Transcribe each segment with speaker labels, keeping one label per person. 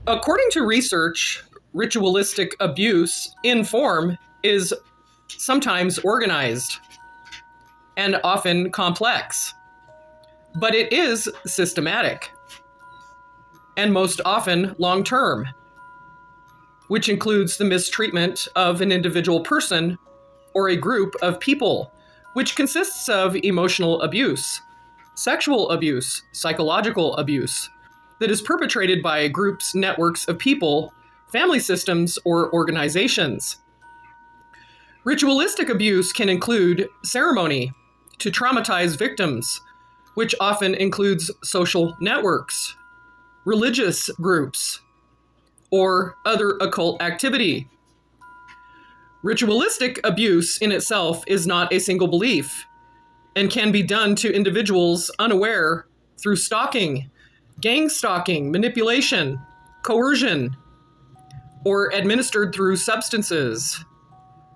Speaker 1: According to research, ritualistic abuse in form is sometimes organized and often complex, but it is systematic and most often long-term, which includes the mistreatment of an individual person or a group of people, which consists of emotional abuse, sexual abuse, psychological abuse, that is perpetrated by groups, networks of people, family systems, or organizations. Ritualistic abuse can include ceremony to traumatize victims, which often includes social networks, religious groups, or other occult activity. Ritualistic abuse in itself is not a single belief and can be done to individuals unaware through stalking, gang stalking, manipulation, coercion, or administered through substances,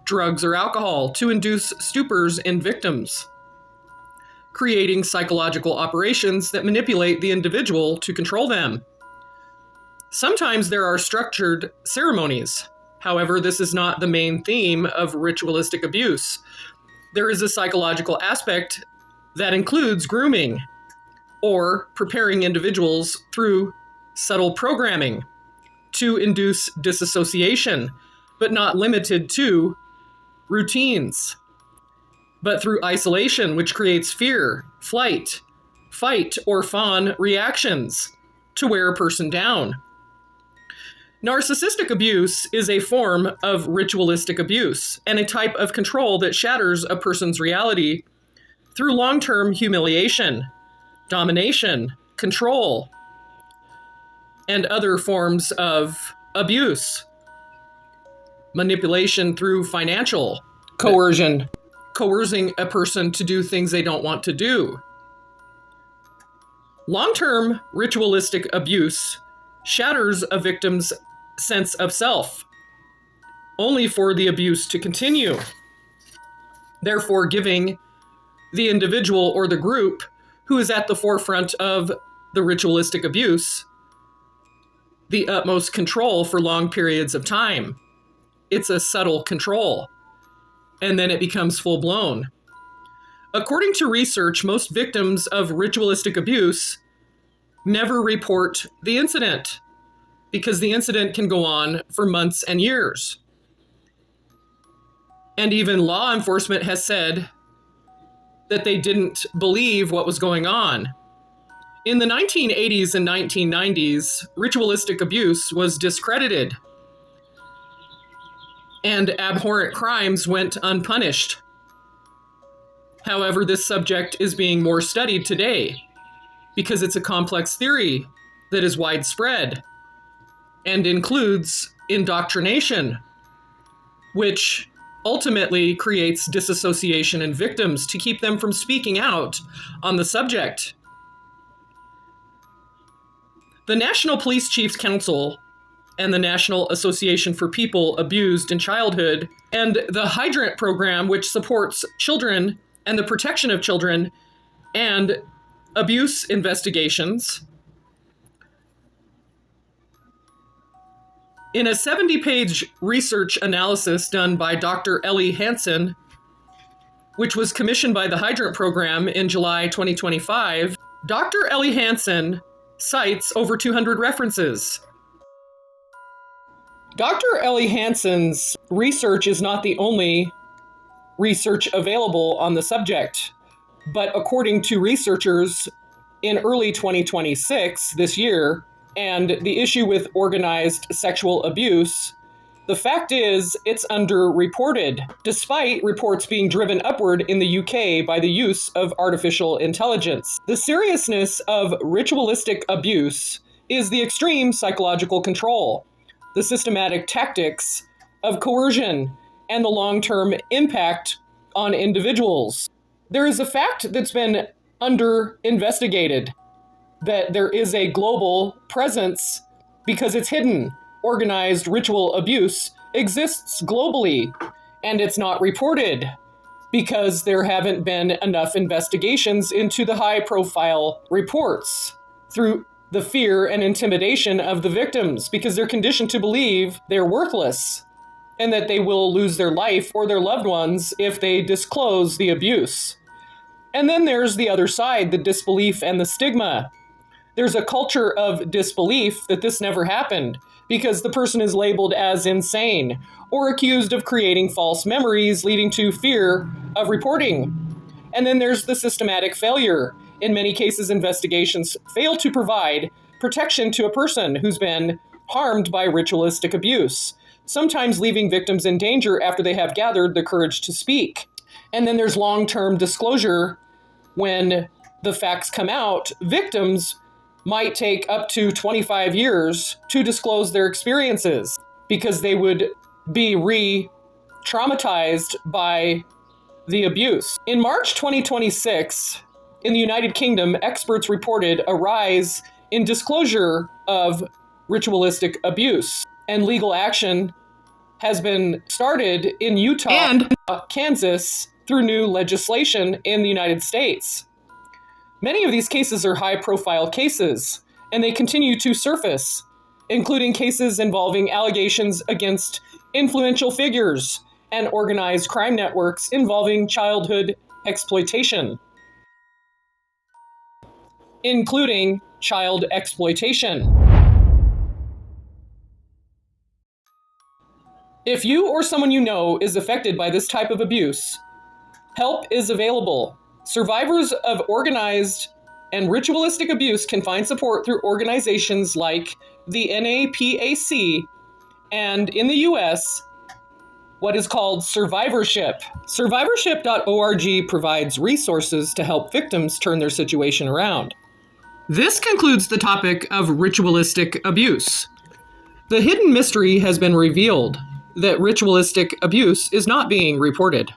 Speaker 1: drugs or alcohol to induce stupors in victims, creating psychological operations that manipulate the individual to control them. Sometimes there are structured ceremonies. However, this is not the main theme of ritualistic abuse. There is a psychological aspect that includes grooming or preparing individuals through subtle programming to induce dissociation, but not limited to routines, but through isolation, which creates fear, flight, fight, or fawn reactions to wear a person down. Narcissistic abuse is a form of ritualistic abuse and a type of control that shatters a person's reality through long-term humiliation, domination, control, and other forms of abuse. Manipulation through financial coercion, coercing a person to do things they don't want to do. Long-term ritualistic abuse shatters a victim's sense of self, only for the abuse to continue, therefore giving the individual or the group who is at the forefront of the ritualistic abuse the utmost control for long periods of time. It's a subtle control, and then it becomes full-blown. According to research, most victims of ritualistic abuse never report the incident, because the incident can go on for months and years. And even law enforcement has said that they didn't believe what was going on. In the 1980s and 1990s, ritualistic abuse was discredited, and abhorrent crimes went unpunished. However, this subject is being more studied today because it's a complex theory that is widespread and includes indoctrination, which ultimately creates disassociation in victims to keep them from speaking out on the subject. The National Police Chiefs Council and the National Association for People Abused in Childhood and the Hydrant Program, which supports children and the protection of children and abuse investigations, in a 70-page research analysis done by Dr. Ellie Hansen, which was commissioned by the Hydrant Program in July 2025, Dr. Ellie Hansen cites over 200 references. Dr. Ellie Hansen's research is not the only research available on the subject, but according to researchers in early 2026, this year, and the issue with organized sexual abuse, the fact is it's underreported, despite reports being driven upward in the UK by the use of artificial intelligence. The seriousness of ritualistic abuse is the extreme psychological control, the systematic tactics of coercion, and the long-term impact on individuals. There is a fact that's been under-investigated, that there is a global presence because it's hidden. Organized ritual abuse exists globally, and it's not reported because there haven't been enough investigations into the high-profile reports through the fear and intimidation of the victims because they're conditioned to believe they're worthless and that they will lose their life or their loved ones if they disclose the abuse. And then there's the other side, the disbelief and the stigma. There's a culture of disbelief that this never happened because the person is labeled as insane or accused of creating false memories, leading to fear of reporting. And then there's the systematic failure. In many cases, investigations fail to provide protection to a person who's been harmed by ritualistic abuse, sometimes leaving victims in danger after they have gathered the courage to speak. And then there's long-term disclosure. When the facts come out, victims might take up to 25 years to disclose their experiences because they would be re-traumatized by the abuse. In March 2026, in the United Kingdom, experts reported a rise in disclosure of ritualistic abuse, and legal action has been started in Utah and Kansas through new legislation in the United States. Many of these cases are high-profile cases, and they continue to surface, including cases involving allegations against influential figures and organized crime networks involving childhood exploitation, including child exploitation. If you or someone you know is affected by this type of abuse, help is available. Survivors of organized and ritualistic abuse can find support through organizations like the NAPAC and, in the US, what is called survivorship. Survivorship.org provides resources to help victims turn their situation around. This concludes the topic of ritualistic abuse. The hidden mystery has been revealed that ritualistic abuse is not being reported.